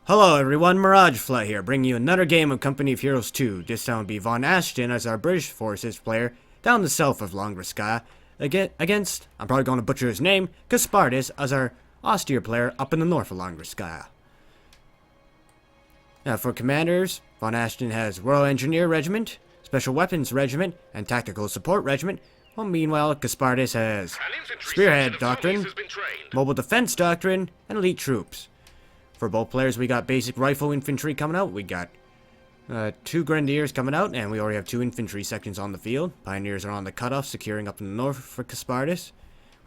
Hello everyone, Mirage Fly here, bringing you another game of Company of Heroes 2. This time will be VonAsten as our British forces player down the south of Langreskya against, I'm probably going to butcher his name, Casparitus as our austere player up in the north of Langreskya. Now for commanders, VonAsten has Royal Engineer Regiment, Special Weapons Regiment, and Tactical Support Regiment, while meanwhile Casparitus has Spearhead Doctrine, Mobile Defense Doctrine, and Elite Troops. For both players, we got basic rifle infantry coming out. We got 2 grenadiers coming out, and we already have 2 infantry sections on the field. Pioneers are on the cutoff, securing up in the north for Casparitus.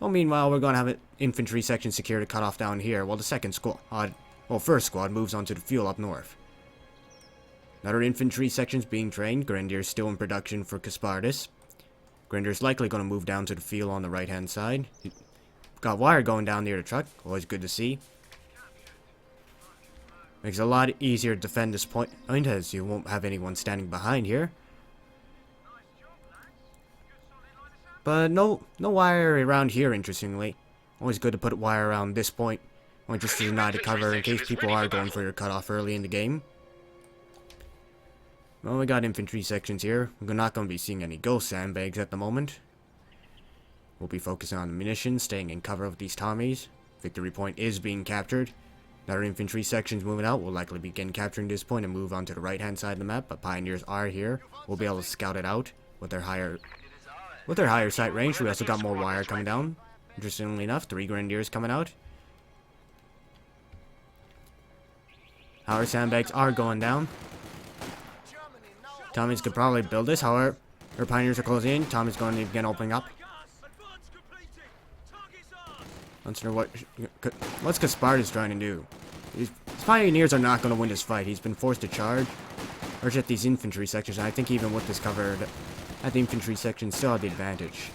Well, meanwhile, we're going to have an infantry section secure to cut off down here, while the first squad moves on to the field up north. Another infantry section's being trained. Grenadiers still in production for Casparitus. Grenadiers likely going to move down to the field on the right-hand side. Got wire going down near the truck. Always good to see. Makes it a lot easier to defend this point, as you won't have anyone standing behind here. But no wire around here, interestingly. Always good to put wire around this point, only just to deny the cover in case people are going for your cutoff early in the game. Well, we got infantry sections here. We're not going to be seeing any ghost sandbags at the moment. We'll be focusing on the munitions, staying in cover of these Tommies. Victory point is being captured. Another infantry sections moving out. We'll likely begin capturing this point and move on to the right-hand side of the map, but Pioneers are here. We'll be able to scout it out with their higher sight range. We also got more wire coming down. Interestingly enough, 3 Grenadiers coming out. Our sandbags are going down. Tommies could probably build this, however, our Pioneers are closing in. Tommy's going to begin opening up. What's Casparitus trying to do? His Pioneers are not going to win this fight. He's been forced to charge at these infantry sections, and I think even with this cover, at the infantry section still have the advantage.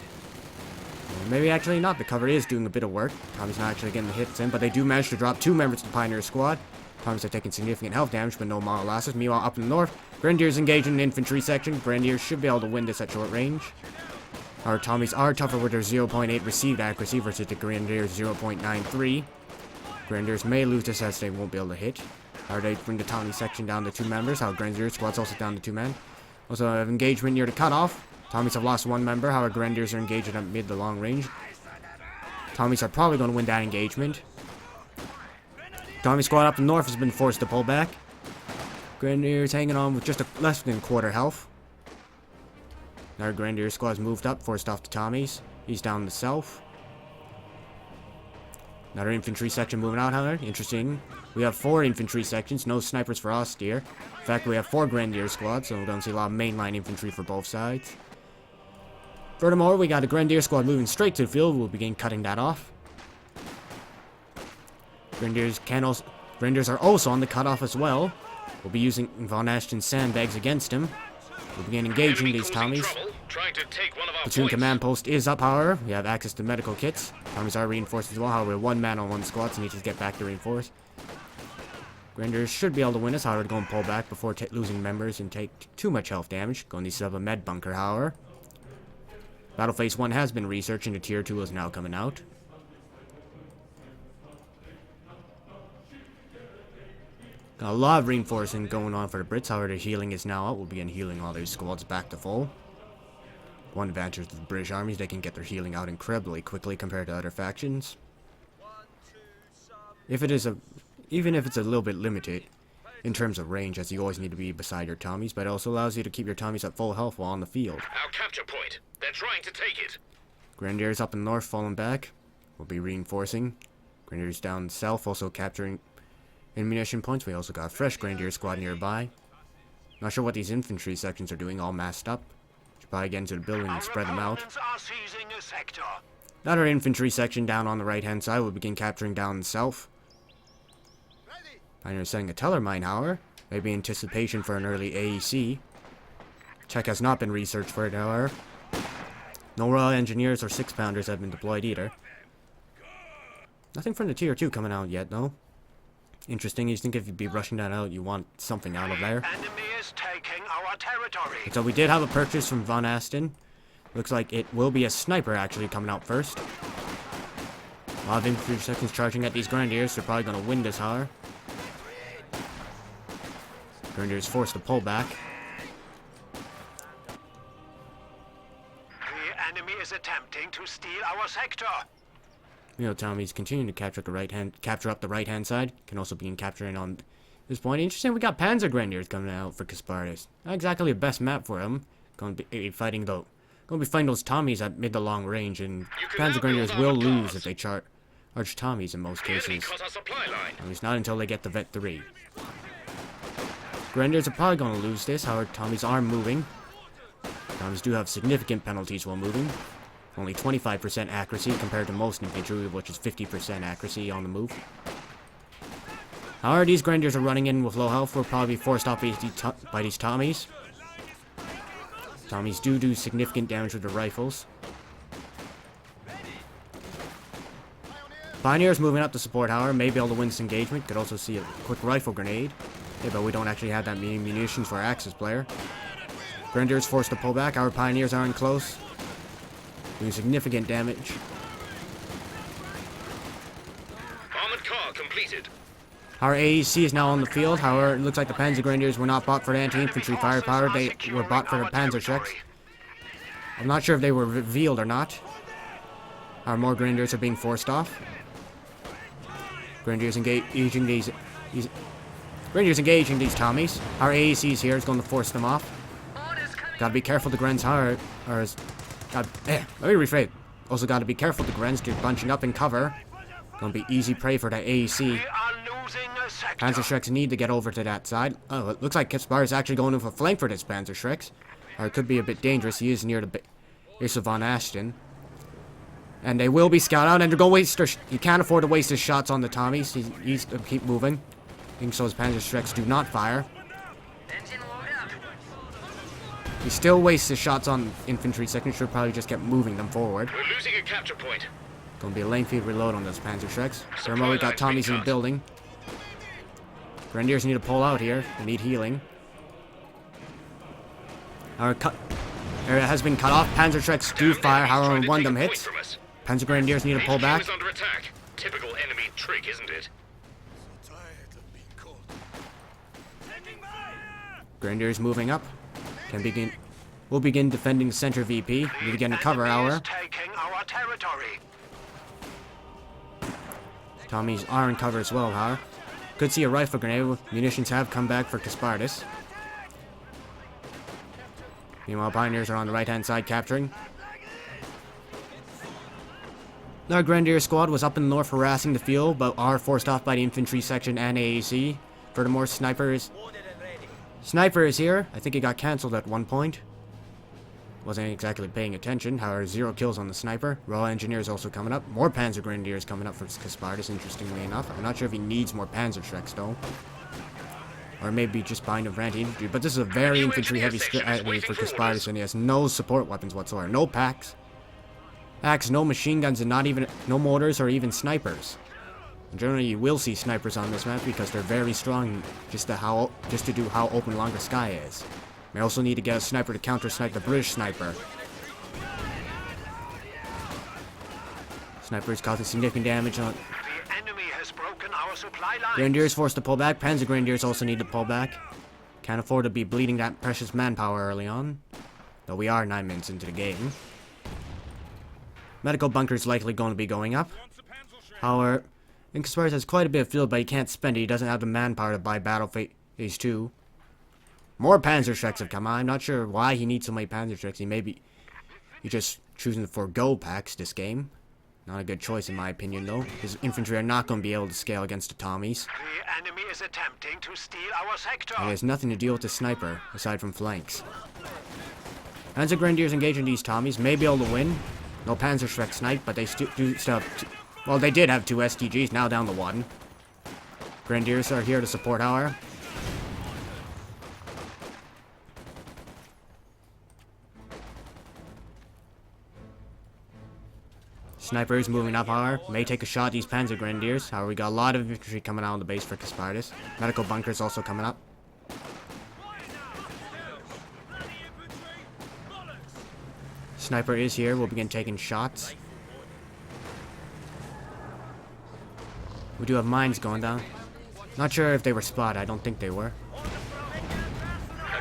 Maybe actually not. The cover is doing a bit of work. Tommy's not actually getting the hits in, but they do manage to drop 2 members of the Pioneer squad. Tommies are taking significant health damage, but no model losses. Meanwhile, up in the north, Grenadiers engage in the infantry section. Grenadiers should be able to win this at short range. Our Tommies are tougher with their 0.8 received accuracy versus the Grenadiers' 0.93. Grenadiers may lose this as they won't be able to hit. They bring the Tommy section down to 2 members. Our Grenadier squad's also down to 2 men. Also have engagement near the cutoff. Tommies have lost 1 member. However, Grenadiers are engaged at mid to long range. Tommies are probably going to win that engagement. Tommy squad up north has been forced to pull back. Grenadiers hanging on with just less than quarter health. Our Grenadier squad's moved up, forced off the Tommies. He's down the south. Another infantry section moving out, however. Interesting. We have 4 infantry sections, no snipers for austere. In fact, we have 4 Grenadier squads, so we don't see a lot of mainline infantry for both sides. Furthermore, we got a Grenadier squad moving straight to the field. We'll begin cutting that off. Grenadiers are also on the cutoff as well. We'll be using VonAsten's sandbags against him. We'll begin engaging these Tommies. Platoon command post is up, however. We have access to medical kits. Tommies are reinforced as well, however, 1 man on 1 squad, so need to get back to reinforce. Grenadiers should be able to win this, however, to go and pull back before losing members and take too much health damage. Going to set up a med bunker, however. Battle Phase 1 has been researched, and the Tier 2 is now coming out. Got a lot of reinforcing going on for the Brits, however, the healing is now out. We'll begin healing all these squads back to full. One advantage of the British armies, they can get their healing out incredibly quickly compared to other factions. Even if it's a little bit limited in terms of range, as you always need to be beside your Tommies, but it also allows you to keep your Tommies at full health while on the field. Our capture point. They're trying to take it. Grenadiers up in the north falling back. We'll be reinforcing. Grenadiers down south also capturing ammunition points. We also got a fresh Grenadier squad nearby. Not sure what these infantry sections are doing, all masked up. Should probably get into the building and spread them out. Another infantry section down on the right-hand side will begin capturing down south. Pioneers setting a teller mine, however. Maybe anticipation for an early AEC. Check has not been researched for it, however. No Royal Engineers or 6-pounders have been deployed either. Nothing from the Tier 2 coming out yet, though. Interesting, you think if you'd be rushing that out, you want something out of there. Enemy is taking our territory. So we did have a purchase from VonAsten. Looks like it will be a sniper actually coming out first. A lot of infantry sections charging at these Grenadiers. They're probably going to win this, however. Grenadiers forced to pull back. The enemy is attempting to steal our sector. Tommy's continuing to capture up the right hand side. Can also begin capturing on this point. Interesting, we got Panzer Grenadiers coming out for Casparitus. Not exactly the best map for him. Going to be fighting those Tommies at mid to long range, and Panzer Grenadiers will lose if they charge Tommies in most cases. At least not until they get the Vet 3. Grenadiers are probably going to lose this, however Tommies are moving. Tommies do have significant penalties while moving. Only 25% accuracy compared to most infantry, which is 50% accuracy on the move. However, these Grenadiers are running in with low health. Will probably be forced off by these Tommies. Tommies do significant damage with the rifles. Pioneers moving up to support, however, may be able to win this engagement. Could also see a quick rifle grenade. Yeah, but we don't actually have that many munitions for our Axis player. Grenadiers forced to pull back. Our Pioneers are in close. Doing significant damage. Armored car completed. Our AEC is now on the field. However, it looks like the Panzer Grenadiers were not bought for the anti-infantry firepower. They were bought for the Panzerschrecks. I'm not sure if they were revealed or not. Our more Grenadiers are being forced off. Grenadiers engaging these Tommies. Our AEC is here. It's going to force them off. Gotta be careful the Grens are... let me rephrase. Also gotta be careful the Grens. They're bunching up in cover. Gonna be easy prey for that AEC. Panzerschrecks need to get over to that side. Oh, it looks like Casparitus is actually going in for flank for this Panzerschrecks. Or it could be a bit dangerous. He is near the base of VonAsten. And they will be scouted out, and they're going to waste their... He can't afford to waste his shots on the Tommies. He needs to keep moving. I think so his Panzerschrecks do not fire. He still wastes his shots on infantry section. Should probably just get moving them forward. We're losing a capture point. Gonna be a lengthy reload on those Panzerschrecks. Thermo, we got Tommies in the building. Grenadiers need to pull out here. They need healing. Our area has been cut off. Panzerschrecks do fire, however, one of them hits. Panzer Grenadiers need to pull back. Is under attack. Typical enemy trick, isn't it? Grenadiers moving up. We'll begin defending center VP. Need to get in cover hour. Taking our territory. Tommies are in cover as well, however. Could see a rifle grenade. Munitions have come back for Casparitus. Meanwhile, Pioneers are on the right-hand side capturing. Our Grenadier squad was up in the north harassing the field, but are forced off by the infantry section and AAC. Furthermore, Sniper is here. I think he got cancelled at one point. Wasn't exactly paying attention. However, 0 kills on the Sniper. Raw Engineers also coming up. More Panzer Grenadiers coming up for Casparitus, interestingly enough. I'm not sure if he needs more Panzerschrecks, though. Or maybe just buying a Ranty infantry. But this is a very infantry-heavy strategy for Casparitus, and he has no support weapons whatsoever. No packs. No machine guns, and no mortars or even snipers. And generally, you will see snipers on this map because they're very strong, just to do how open Langreskya is. May also need to get a sniper to counter-snipe the British sniper. Sniper is causing significant damage on... The enemy has broken our supply line. Grenadiers forced to pull back. Panzer Grenadiers also need to pull back. Can't afford to be bleeding that precious manpower early on. Though we are 9 minutes into the game. Medical bunker is likely going to be going up. However, Casparitus has quite a bit of field, but he can't spend it. He doesn't have the manpower to buy Battle Phase 2. More Panzerschrecks have come on. I'm not sure why he needs so many Panzerschrecks. He's just choosing to forgo packs this game. Not a good choice in my opinion, though. His infantry are not going to be able to scale against the Tommies. The enemy is attempting to steal our sector. And he has nothing to deal with the Sniper, aside from flanks. Panzer Grenadiers engaging these Tommies may be able to win. No Panzerschreck snipe, but they do still have... Well, they did have 2 STGs, now down to 1. Grenadiers are here to support our... Snipers moving up, however. May take a shot at these Panzer Grenadiers. However, we got a lot of infantry coming out on the base for Casparitus. Medical bunkers also coming up. Sniper is here. We'll begin taking shots. We do have mines going down. Not sure if they were spotted. I don't think they were.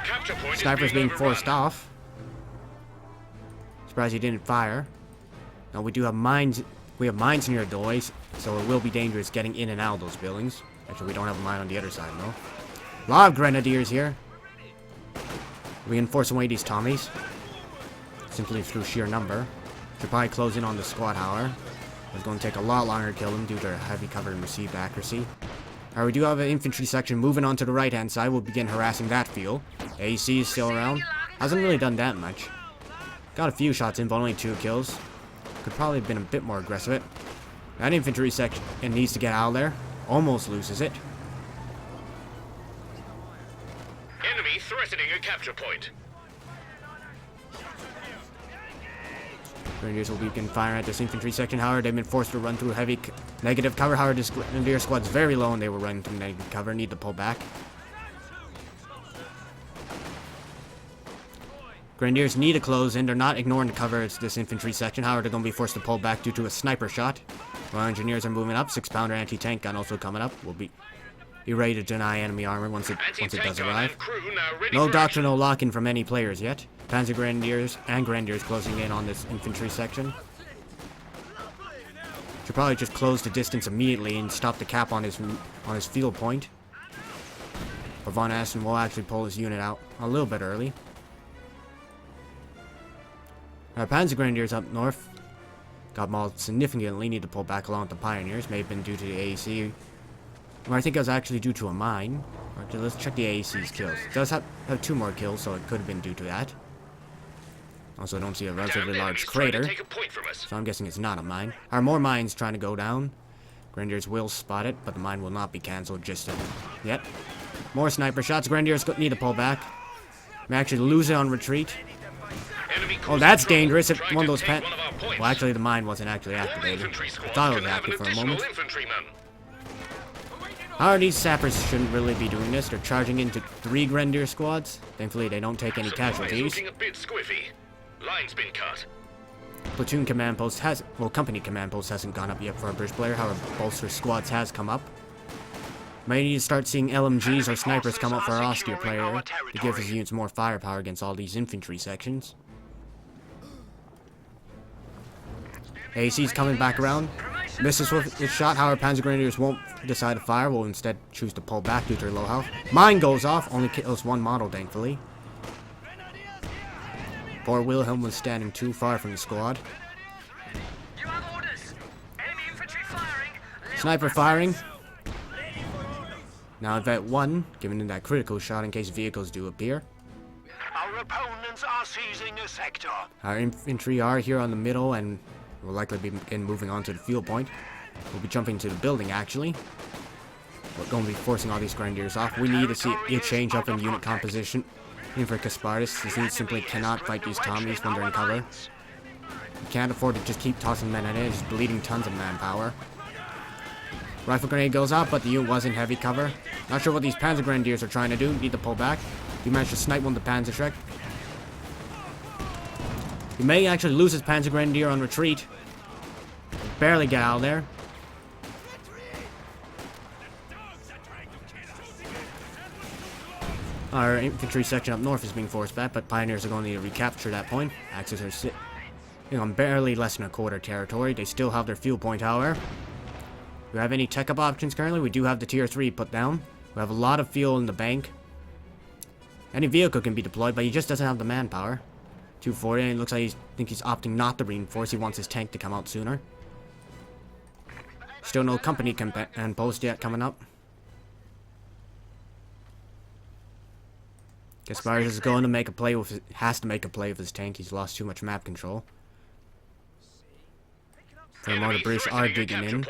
Capture point Sniper's being overrun. forced off. Surprised he didn't fire. Now we do have mines. We have mines near doorways, so it will be dangerous getting in and out of those buildings. Actually, we don't have a mine on the other side, though. A lot of grenadiers here. Reinforce away these Tommies. Simply through sheer number. Should probably close in on the squad, however. It's going to take a lot longer to kill them due to their heavy cover and received accuracy. Alright, we do have an infantry section moving on to the right-hand side. We'll begin harassing that field. AC is still around. Hasn't really done that much. Got a few shots in, but only 2 kills. Could probably have been a bit more aggressive. That infantry section needs to get out of there. Almost loses it. Enemy threatening a capture point. Grenadiers will begin firing at this infantry section. However, they've been forced to run through heavy negative cover. However, this Grenadier squad's very low and they were running through negative cover. Need to pull back. Grenadiers need to close in. They're not ignoring the cover. It's this infantry section. However, they're going to be forced to pull back due to a sniper shot. While engineers are moving up. 6-pounder anti-tank gun also coming up. Will be ready to deny enemy armor once it does arrive. No doctrinal lock-in from any players yet. Panzer Grenadiers and Grenadiers closing in on this infantry section. Should probably just close the distance immediately and stop the cap on his field point. But VonAsten will actually pull his unit out a little bit early. Our Panzer Grenadiers up north got mauled significantly. Need to pull back along with the Pioneers. May have been due to the AEC. Or I think it was actually due to a mine. Let's check the AEC's kills. It does have 2 more kills, so it could have been due to that. Also, I don't see a relatively large crater, so I'm guessing it's not a mine. Are more mines trying to go down? Grenadiers will spot it, but the mine will not be cancelled just yet. More sniper shots. Grenadiers need to pull back. May actually lose it on retreat. Oh, that's dangerous. If one of those well, actually, the mine wasn't actually activated. I thought it was active for a moment. However, these sappers shouldn't really be doing this. They're charging into 3 Grenadier squads. Thankfully, they don't take any casualties. Line's been cut. Platoon command post company command post hasn't gone up yet for a British player. However, bolster squads has come up. Might need to start seeing LMGs or snipers come up for our austere player to give his units more firepower against all these infantry sections. AC's coming back around. Misses with his shot. However, Panzer Grenadiers won't decide to fire. Will instead choose to pull back due to their low health. Mine goes off. Only kills 1 model, thankfully. Poor Wilhelm was standing too far from the squad. Sniper firing. Now Vet 1, giving him that critical shot in case vehicles do appear. Our opponents are seizing a sector. Our infantry are here on the middle and will likely be moving on to the field point. We'll be jumping to the building, actually. We're going to be forcing all these Grenadiers off. We need to see a change up in unit composition. In for Casparitus, these units simply cannot fight these Tommies when they're in cover. You can't afford to just keep tossing men at it, just bleeding tons of manpower. Rifle grenade goes out, but the unit was in heavy cover. Not sure what these Panzer Grenadiers are trying to do. Need to pull back. He managed to snipe one of the Panzerschreck. He may actually lose his Panzer Grenadier on retreat. Barely get out of there. Our infantry section up north is being forced back, but Pioneers are going to need to recapture that point. Axis are sitting on barely less than a quarter territory. They still have their field point, however. Do we have any tech up options currently? We do have the tier 3 put down. We have a lot of fuel in the bank. Any vehicle can be deployed, but he just doesn't have the manpower. 240, and it looks like he's opting not to reinforce. He wants his tank to come out sooner. Still no company command post yet coming up. Casparitus is going to make a play with has to make a play with his tank. He's lost too much map control. Furthermore, the British are digging in.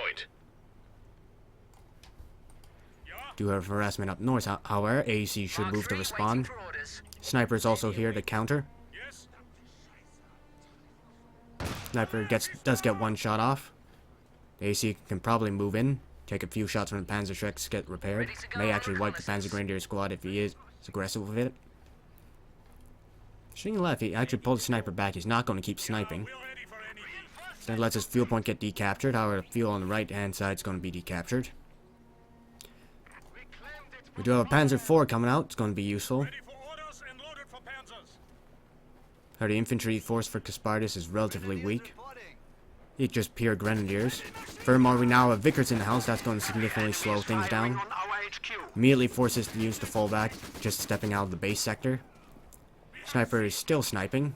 Do have harassment up north, however. AEC should move to respond. Sniper is also here to counter. Sniper does get 1 shot off. The AEC can probably move in, take a few shots from the Panzerschrecks to get repaired. May actually wipe the Panzer Grenadier squad if he is aggressive with it. Shooting left, he actually pulled the sniper back. He's not going to keep sniping. Instead lets his fuel point get decaptured. However, the fuel on the right hand side is going to be decaptured. We do have a Panzer IV coming out. It's going to be useful. How the infantry force for Casparitus is relatively weak. It's just pure grenadiers. Furthermore, we now have Vickers in the house. That's going to significantly slow things down. Immediately forces the units to fall back, just stepping out of the base sector. Sniper is still sniping.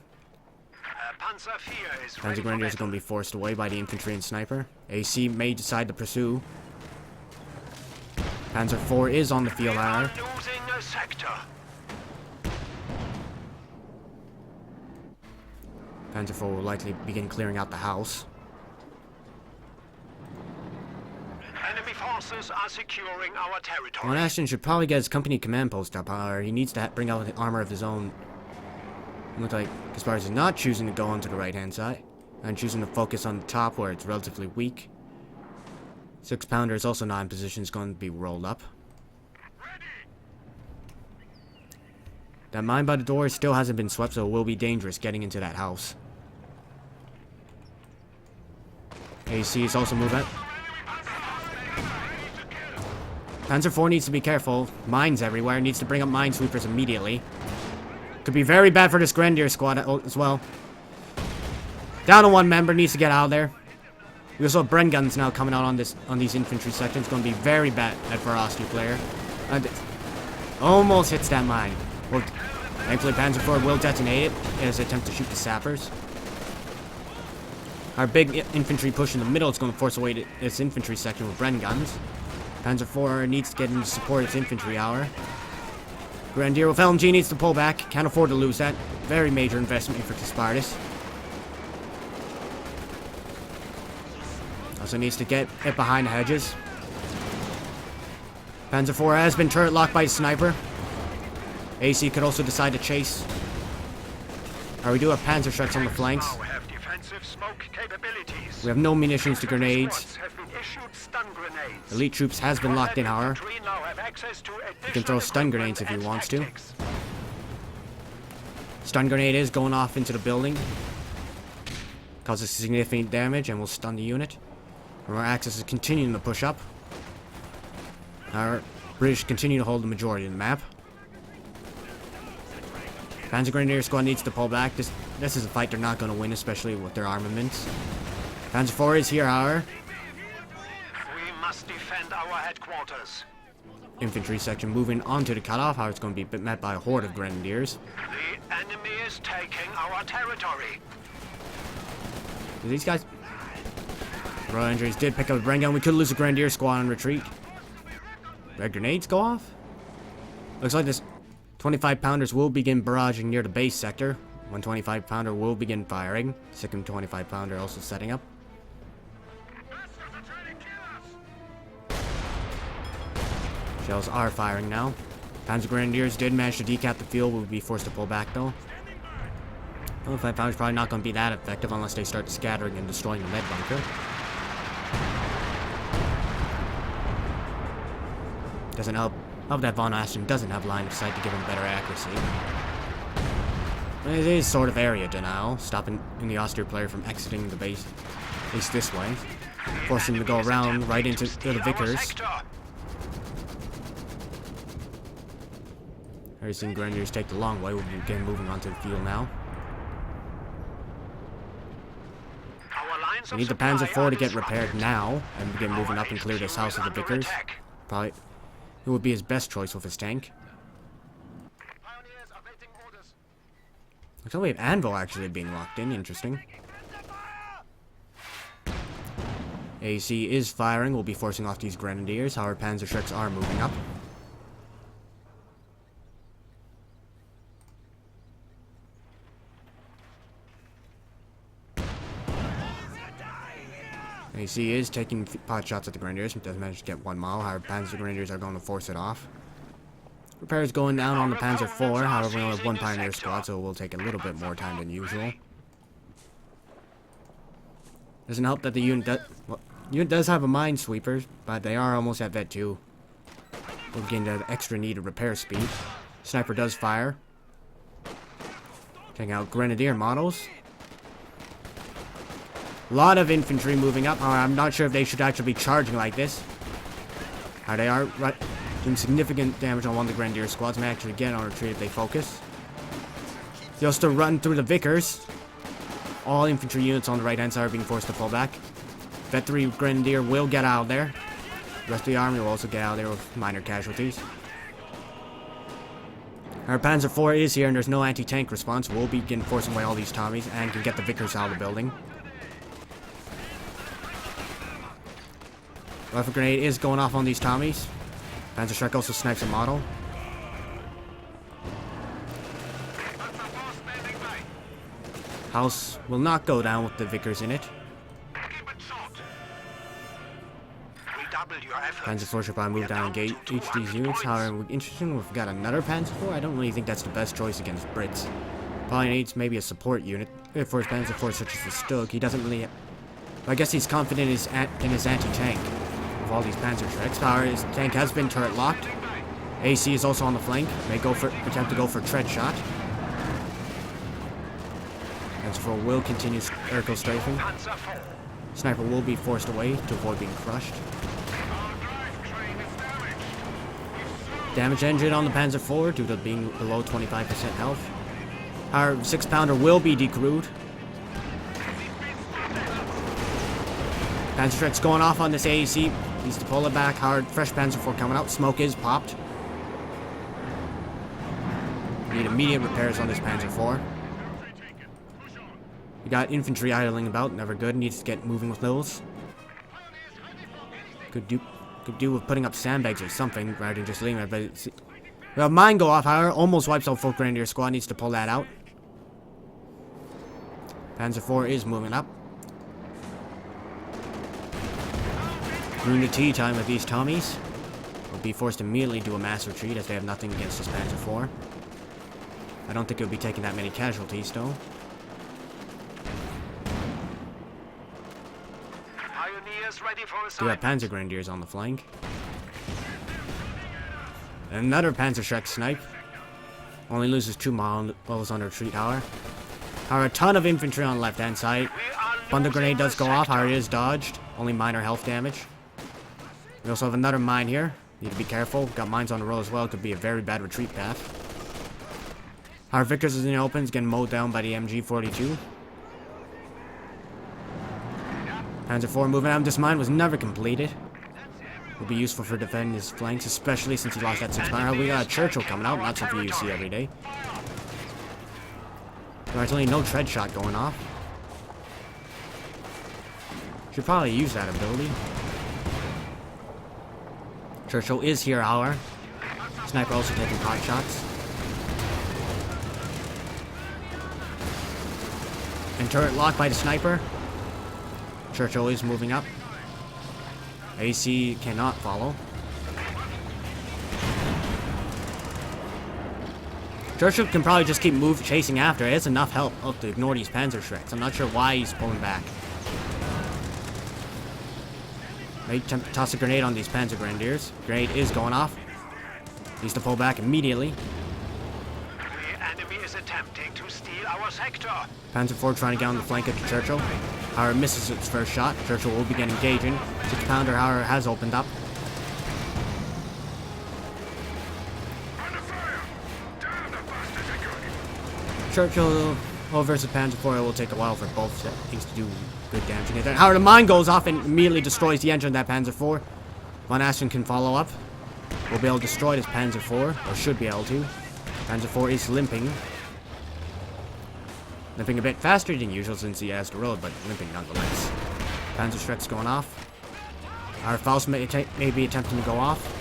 Panzer Grenadiers are going to be forced away by the infantry and sniper. AC may decide to pursue. Panzer IV is on the field, however. Panzer IV will likely begin clearing out the house. Enemy forces are securing our territory. VonAsten should probably get his company command post up, however. He needs to bring out the armor of his own. It looks like Casparitus is not choosing to go onto the right-hand side, and choosing to focus on the top where it's relatively weak. 6-pounder is also not in position, is going to be rolled up. That mine by the door still hasn't been swept, so it will be dangerous getting into that house. AC is also moving. Panzer IV needs to be careful. Mines everywhere. Needs to bring up minesweepers immediately. Could be very bad for this Grenadier squad as well. Down to one member. Needs to get out of there. We also have Bren guns now coming out on these infantry sections. Going to be very bad at VonAsten player. And almost hits that mine. Well, thankfully Panzer IV will detonate it as an attempt to shoot the sappers. Our big infantry push in the middle is going to force away this infantry section with Bren guns. Panzer IV needs to get in to support its infantry hour. Grenadier with LMG needs to pull back. Can't afford to lose that. Very major investment for Casparitus. Also needs to get it behind the hedges. Panzer IV has been turret locked by a sniper. AC could also decide to chase. We do have Panzer Shreks on the flanks. We have no munitions to grenades. Elite troops has been locked in, however. He can throw stun grenades if he wants to. Stun grenade is going off into the building. Causes significant damage and will stun the unit. Our Axis is continuing to push up. Our British continue to hold the majority of the map. Panzer Grenadier squad needs to pull back. This is a fight they're not going to win, especially with their armaments. Panzer IV is here, however. We must defend our headquarters. Infantry section moving onto the cutoff. How it's going to be met by a horde of Grenadiers. The enemy is taking our territory. These guys... Royal Injuries did pick up a Bren gun. We could lose a Grenadier squad on retreat. Red grenades go off? Looks like this 25-pounders will begin barraging near the base sector. 125-pounder will begin firing. Second 25-pounder also setting up. Shells are firing now. Panzer Grenadiers did manage to decap the field. We'll be forced to pull back though. 25-pounders probably not going to be that effective unless they start scattering and destroying the lead bunker. Doesn't help that VonAsten doesn't have line of sight to give him better accuracy. It is sort of area denial, stopping the Austria player from exiting the base, at least this way, forcing him to go around right into the Vickers. Already seen Grenadiers take the long way. We'll begin moving onto the field now. We need the Panzer IV to get repaired now and begin moving up and clear this house of the Vickers. Probably it would be his best choice with his tank. Looks like we have Anvil actually being locked in. Interesting. AC is firing. We'll be forcing off these Grenadiers. However, Panzer Shreks are moving up. AC is taking pot shots at the Grenadiers. Does manage to get 1 mile. However, Panzer Grenadiers are going to force it off. Repairs going down on the Panzer IV. However, we only have 1 Pioneer squad, so it will take a little bit more time than usual. Doesn't help that the unit does have a minesweeper, but they are almost at vet 2. We'll gain the extra need of repair speed. Sniper does fire. Checking out Grenadier models. A lot of infantry moving up. I'm not sure if they should actually be charging like this. They are doing significant damage on one of the Grenadier squads. May actually get on retreat if they focus. Just to run through the Vickers. All infantry units on the right-hand side are being forced to pull back. Veterinary Grenadier will get out of there. The rest of the army will also get out of there with minor casualties. Our Panzer IV is here and there's no anti-tank response. We'll begin forcing away all these Tommies and can get the Vickers out of the building. Rifle grenade is going off on these Tommies. Panzerschreck also snipes a model. House will not go down with the Vickers in it. Panzer IV should probably move down and engage each of these units. However, interesting, we've got another Panzer IV. I don't really think that's the best choice against Brits. Probably needs maybe a support unit for his Panzer IV, such as the Stug. He doesn't really... I guess he's confident in his anti-tank with all these Panzerschrecks. However, his tank has been turret locked. AC is also on the flank. May attempt to go for tread shot. Panzer IV will continue aerial strafing. Sniper will be forced away to avoid being crushed. Damage engine on the Panzer IV due to being below 25% health. Our 6-pounder will be decrewed. Panzerschreck's going off on this AEC. Needs to pull it back hard. Fresh Panzer IV coming out. Smoke is popped. Need immediate repairs on this Panzer IV. We got infantry idling about. Never good. Needs to get moving with those. Could do with putting up sandbags or something rather than just leaving it, but it's... Well, mine go off, however, almost wipes out full Grenadier squad, needs to pull that out. Panzer IV is moving up. During the tea time with these Tommies, will be forced to immediately do a mass retreat as they have nothing against this Panzer IV. I don't think it'll be taking that many casualties, though. We have Panzer Grenadiers on the flank. Another Panzerschreck snipe. Only loses 2 models on retreat, however. A ton of infantry on the left-hand side. Bundle grenade does go off, however it is dodged. Only minor health damage. We also have another mine here. Need to be careful. Got mines on the road as well. Could be a very bad retreat path. Our Vickers is in the open. Is getting mowed down by the MG42. Panzer IV moving out. This mine was never completed. Will be useful for defending his flanks, especially since he lost that 6-pounder. We got a Churchill coming out. Not something you see every day. There's only no tread shot going off. Should probably use that ability. Churchill is here, however. Sniper also taking pot shots. And turret locked by the sniper. Churchill is moving up. AC cannot follow. Churchill can probably just keep chasing after. It has enough help to ignore these Panzerschrecks. I'm not sure why he's pulling back. May attempt to toss a grenade on these Panzer Grenadiers. Grenade is going off. Needs to pull back immediately. The enemy is attempting to steal our sector. Panzer IV trying to get on the flank of the Churchill. However, misses its first shot. Churchill will begin engaging. 6-pounder, however, has opened up. Churchill versus Panzer IV will take a while for both things to do good damage. However, the mine goes off and immediately destroys the engine of that Panzer IV. VonAsten can follow up. We'll be able to destroy this Panzer IV, or should be able to. Panzer IV is limping. Limping a bit faster than usual since he has the road, but limping nonetheless. Panzerschreck's going off. Our Faust may be attempting to go off.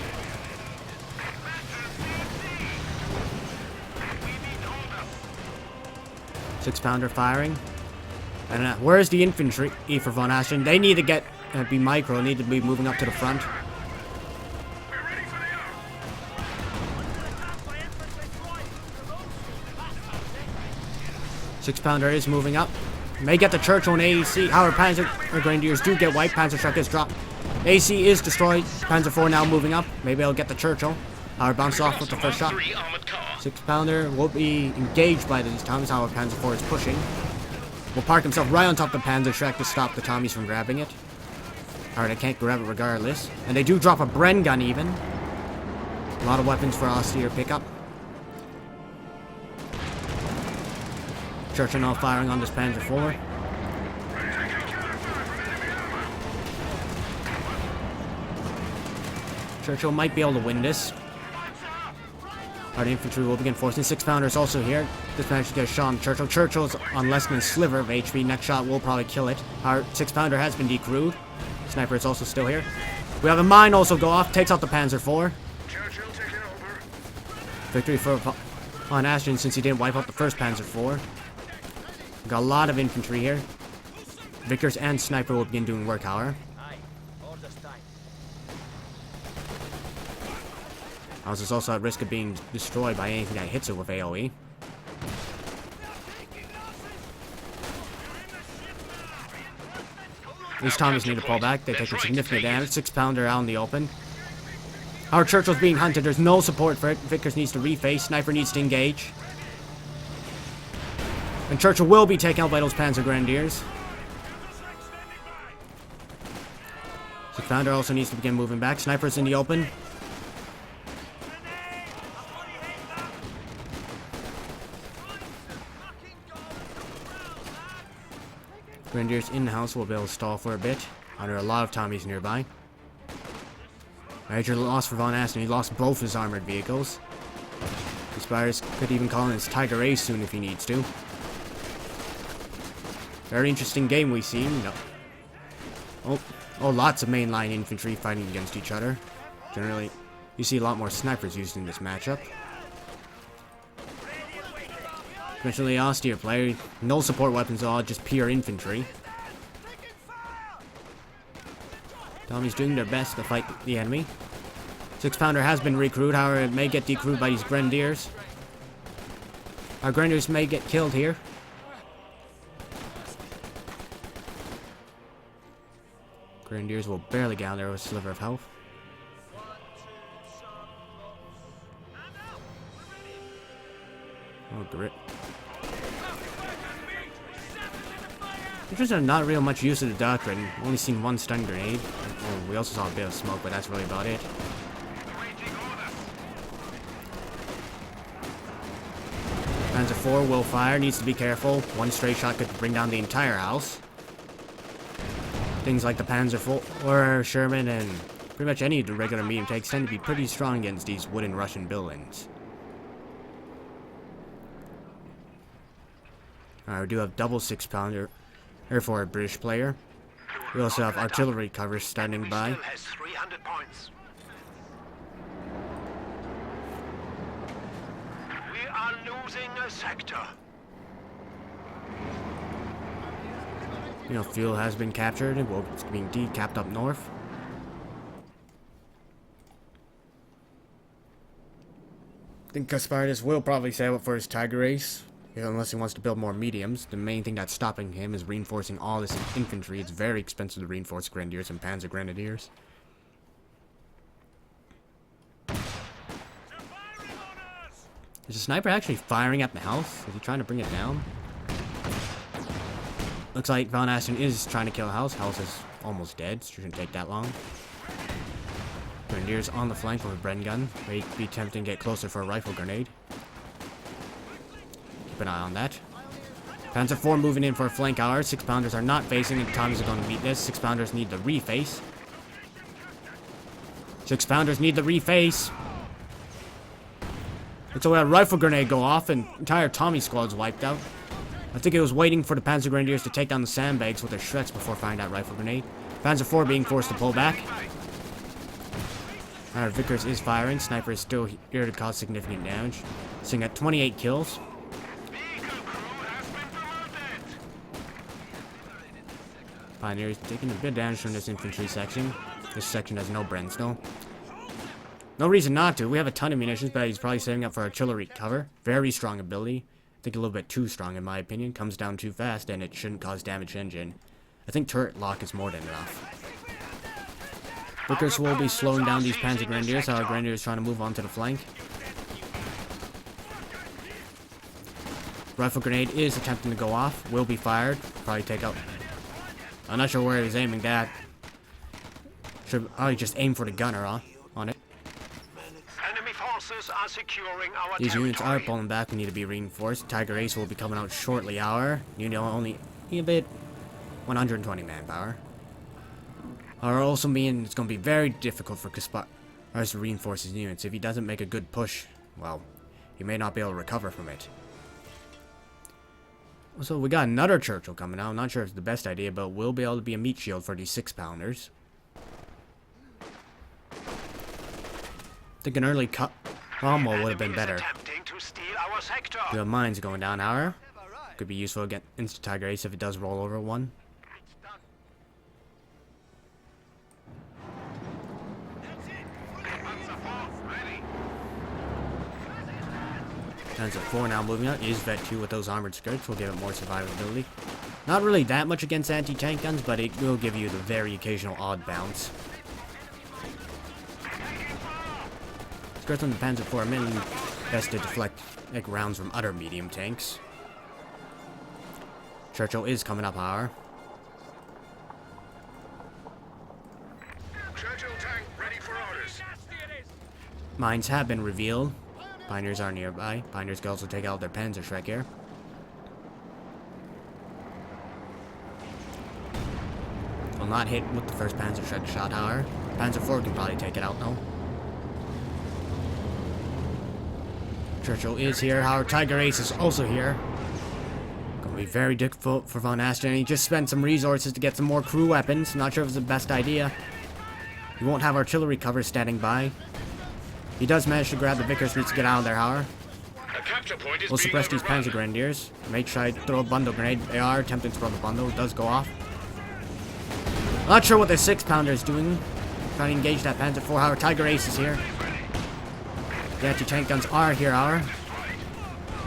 Six-pounder firing. And where's the infantry for VonAsten? They need to be micro, need to be moving up to the front. Six-pounder is moving up. May get the Churchill and AEC. However, Panzer Grenadiers do get wiped. Panzerschreck is dropped. AC is destroyed. Panzer IV now moving up. Maybe I'll get the Churchill. However, bounce off with the first shot. 6-pounder will be engaged by these Tommies. However, Panzer IV is pushing. Will park himself right on top of the Panzerschreck to stop the Tommies from grabbing it. Alright, I can't grab it regardless. And they do drop a Bren gun even. A lot of weapons for us here pick up. Churchill now firing on this Panzer IV. Churchill might be able to win this. Our infantry will begin forcing. 6-pounder is also here. This managed to get a shot on Churchill. Churchill's on less than a sliver of HP. Next shot will probably kill it. Our 6-pounder has been decrewed. Sniper is also still here. We have a mine also go off. Takes out the Panzer IV. Victory for VonAsten since he didn't wipe out the first Panzer IV. Got a lot of infantry here. Vickers and Sniper will begin doing work, however. House is also at risk of being destroyed by anything that hits it with AoE. These Tommies need to pull back. They take significant damage. 6-pounder out in the open. Our Churchill's being hunted. There's no support for it. Vickers needs to reface. Sniper needs to engage. And Churchill will be taken out by those Panzer Grenadiers. 6-pounder also needs to begin moving back. Sniper's in the open. Grenadiers in the house will be able to stall for a bit. There are a lot of Tommies nearby. Major loss for VonAsten. He lost both his armored vehicles. Casparitus could even call in his Tiger Ace soon if he needs to. Very interesting game we've seen. No. Oh, lots of mainline infantry fighting against each other. Generally, you see a lot more snipers used in this matchup. Especially austere player. No support weapons at all, just pure infantry. Tommy's doing their best to fight the enemy. 6-pounder has been recruited, however it may get decrewed by these Grenadiers. Our Grenadiers may get killed here. Grenadiers will barely get down there with a sliver of health. Oh, grit. Interesting, not real much use of the doctrine. Only seen one stun grenade. Oh, we also saw a bit of smoke, but that's really about it. Panzer IV will fire, needs to be careful. One stray shot could bring down the entire house. Things like the Panzer IV or Sherman and pretty much any of the regular medium tanks tend to be pretty strong against these wooden Russian buildings. We do have double 6-pounder here for a British player. We also have artillery cover standing by. We are losing a sector. You know, fuel has been captured. Well, it's being decapped up north. I think Casparitus will probably sail up for his Tiger Ace. Unless he wants to build more mediums. The main thing that's stopping him is reinforcing all this infantry. It's very expensive to reinforce Grenadiers and Panzer Grenadiers. Is the sniper actually firing at the house? Is he trying to bring it down? Looks like VonAsten is trying to kill the house. House is almost dead. So it shouldn't take that long. Grenadiers on the flank with a Bren gun. May be tempting to get closer for a rifle grenade. Keep an eye on that. Panzer IV moving in for a flank hour. 6-pounders are not facing, and Tommies are going to meet this. 6-pounders need the reface. 6-pounders need the reface. And so we had a rifle grenade go off, and entire Tommy squad's wiped out. I think it was waiting for the Panzer Grenadiers to take down the sandbags with their shreks before firing that rifle grenade. Panzer IV being forced to pull back. Alright, Vickers is firing. Sniper is still here to cause significant damage. Sitting at 28 kills. Pioneer is taking a bit of damage from this infantry section. This section has no Bren still. No reason not to. We have a ton of munitions, but he's probably saving up for artillery cover. Very strong ability. I think a little bit too strong in my opinion. Comes down too fast and it shouldn't cause damage to engine. I think turret lock is more than enough. Vickers will be slowing down these Panzer Grenadiers. Our Grenadiers trying to move on to the flank. Rifle grenade is attempting to go off. Will be fired. Probably take out. I'm not sure where he's aiming that. Should probably just aim for the gunner on it. Enemy forces are securing our These territory. units are pulling back and need to be reinforced. Tiger Ace will be coming out shortly, hour. You know, only a bit 120 manpower. Are also mean it's going to be very difficult for Casparitus to reinforce his units. If he doesn't make a good push, well, he may not be able to recover from it. So we got another Churchill coming out. I'm not sure if it's the best idea, but will be able to be a meat shield for these 6-pounders. I think an early cut combo would have been better. Attempting to steal our sector. We have mines going down, hour. Could be useful against Tiger Ace if it does roll over one. Panzer 4 now moving out. Is Vet 2 with those armored skirts will give it more survivability. Not really that much against anti-tank guns, but it will give you the very occasional odd bounce. Skirts on the Panzer 4 are mainly best to deflect rounds from other medium tanks. Churchill is coming up, however. Churchill tank ready for orders. Mines have been revealed. Pioneers are nearby. Pioneers can also take out their Panzer Shrek here. Will not hit with the first Panzer Shrek shot, however. Panzer 4 can probably take it out though. Churchill is here, however. Tiger Ace is also here. Gonna be very difficult for VonAsten. He just spent some resources to get some more crew weapons. Not sure if it's the best idea. We won't have artillery cover standing by. He does manage to grab the Vickers, needs to get out of there, however. We'll suppress these Panzer Grenadiers. May try to throw a bundle grenade. They are attempting to throw the bundle. It does go off. Not sure what their 6-pounder is doing. Trying to engage that Panzer 4, however. Tiger Ace is here. The anti-tank guns are here, however.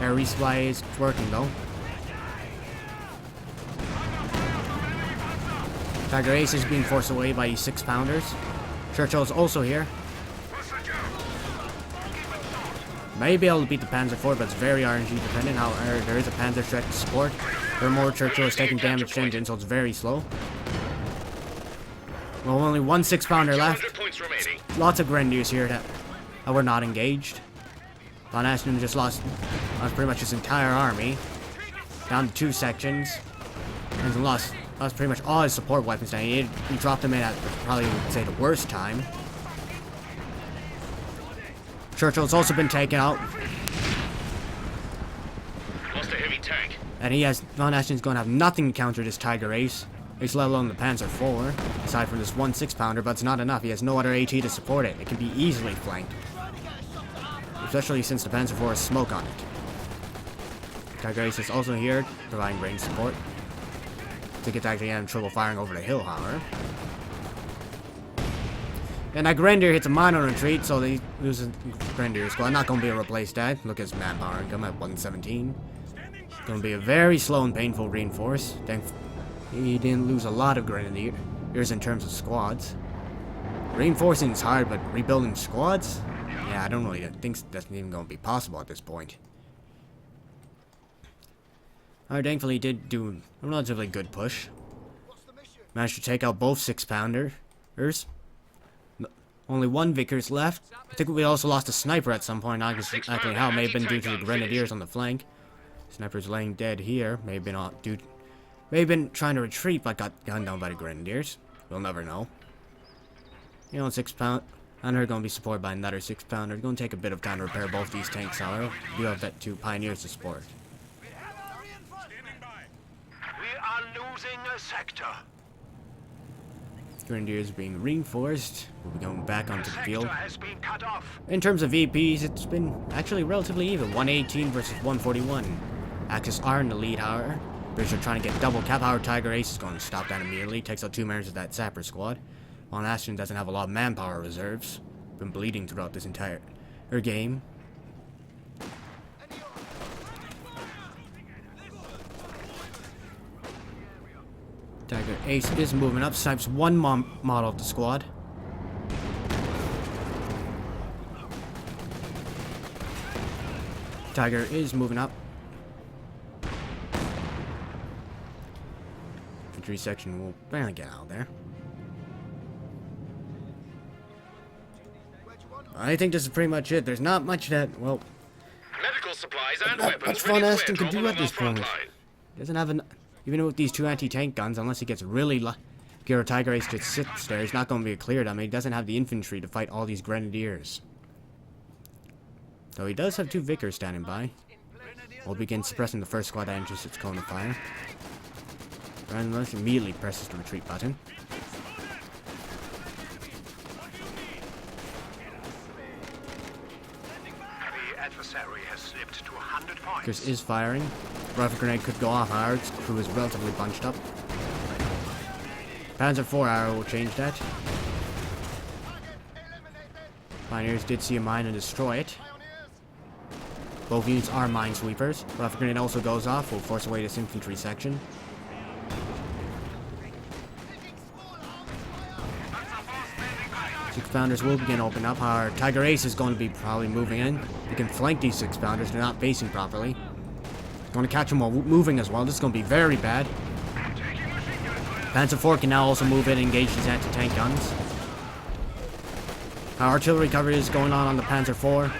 Air resupply is working, though. Tiger Ace is being forced away by these 6-pounders. Churchill is also here. May be able to beat the Panzer 4, but it's very RNG dependent. However, there is a Panzer Shrek to support. Furthermore, Churchill is taking damage to engine, so it's very slow. Well, only one 6-pounder left. Lots of Grenadiers here that were not engaged. VonAsten just lost pretty much his entire army. Down to 2 sections. And lost pretty much all his support weapons. Now, he dropped them in at probably, would say, the worst time. Churchill's also been taken out. Lost a heavy tank. And VonAsten's going to have nothing to counter this Tiger Ace. At least let alone the Panzer 4. Aside from this one 6-pounder, but it's not enough. He has no other AT to support it. It can be easily flanked. Especially since the Panzer 4 has smoke on it. Tiger Ace is also here, providing range support. I think it's actually having trouble firing over the hill, however. And that Grenadier hits a mine on retreat, so they lose a Grenadier squad. Not going to be a replaced that. Look at his manpower income at 117. It's going to be a very slow and painful reinforce. He didn't lose a lot of Grenadiers in terms of squads. Reinforcing is hard, but rebuilding squads? Yeah, I don't really think that's even going to be possible at this point. Alright, thankfully he did do a relatively good push. Managed to take out both 6-pounders. Only one Vickers left. I think we also lost a sniper at some point. Not exactly how. It may have been due to the Grenadiers on the flank. Sniper's laying dead here. May have been trying to retreat, but got gunned down by the Grenadiers. We'll never know. You know, 6-pounder going to be supported by another 6-pounder. Going to take a bit of time to repair both these tanks, however. We do have that 2 Pioneers to support. We are losing a sector. Grenadiers being reinforced. We'll be going back onto the field. Has been cut off. In terms of VPs, it's been actually relatively even. 118 versus 141. Axis are in the lead, however. Brits are trying to get double cap. However, Tiger Ace is going to stop that immediately. Takes out 2 members of that sapper squad. VonAsten doesn't have a lot of manpower reserves. Been bleeding throughout this entire game. Tiger Ace is moving up. Snipes 1 model of the squad. Tiger is moving up. Infantry section will barely get out there. I think this is pretty much it. There's not much that, well, Medical supplies and not weapons much ready to VonAsten can airdrop do along at this our front point. line. Doesn't have even with these 2 anti-tank guns, unless he gets really lucky or Tiger Ace just sits there, he's not going to be cleared. I mean, he doesn't have the infantry to fight all these grenadiers. Though he does have 2 Vickers standing by. We'll begin suppressing the first squad that enters its cone of fire. Brandon immediately presses the retreat button. The adversary has slipped to 100 points. Vickers is firing. Rifle grenade could go off, however, its crew is relatively bunched up. Panzer IV arrow will change that. Pioneers did see a mine and destroy it. Both units are minesweepers. Rifle grenade also goes off, will force away this infantry section. Six pounders will begin to open up. Our Tiger Ace is going to be probably moving in. We can flank these 6 pounders. They're not facing properly. Going to catch them while moving as well. This is going to be very bad. Panzer IV can now also move in and engage these anti-tank guns. Our artillery coverage is going on the Panzer IV.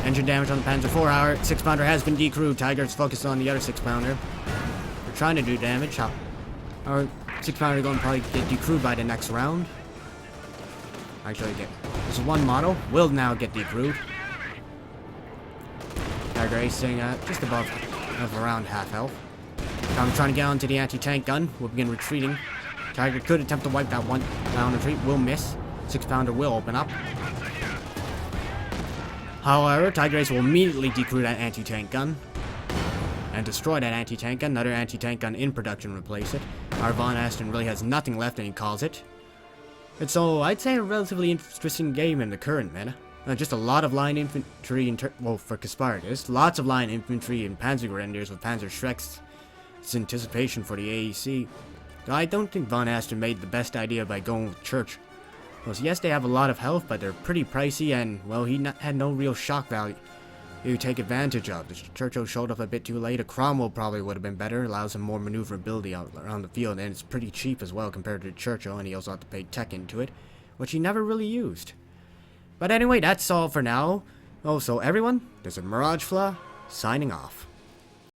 Engine damage on the Panzer IV, our 6-pounder has been decrewed. Tiger's focused on the other 6-pounder. We're trying to do damage. Our 6-pounder is going to probably get decrewed by the next round. Actually, this one model will now get decrewed. Tiger Ace staying just above of around half health. Now I'm trying to get onto the anti-tank gun. We'll begin retreating. Tiger could attempt to wipe that 1-pound retreat. Will miss. 6-pounder will open up. However, Tiger Ace will immediately decrew that anti-tank gun and destroy that anti-tank gun. Another anti-tank gun in production replace it. Our VonAsten really has nothing left, and he calls it. And so, I'd say a relatively interesting game in the current meta. Just a lot of line infantry, for Casparitus. Lots of line infantry and Panzer Grenadiers with Panzer Shreks. It's anticipation for the AEC. Though I don't think VonAsten made the best idea by going with Church. Well, yes, they have a lot of health, but they're pretty pricey, and, well, he had no real shock value to take advantage of. The Churchill showed up a bit too late. A Cromwell probably would have been better, allows him more maneuverability out around the field, and it's pretty cheap as well compared to Churchill, and he also had to pay tech into it, which he never really used. But anyway, that's all for now. Oh, so everyone, this is Mirage Flaw, signing off.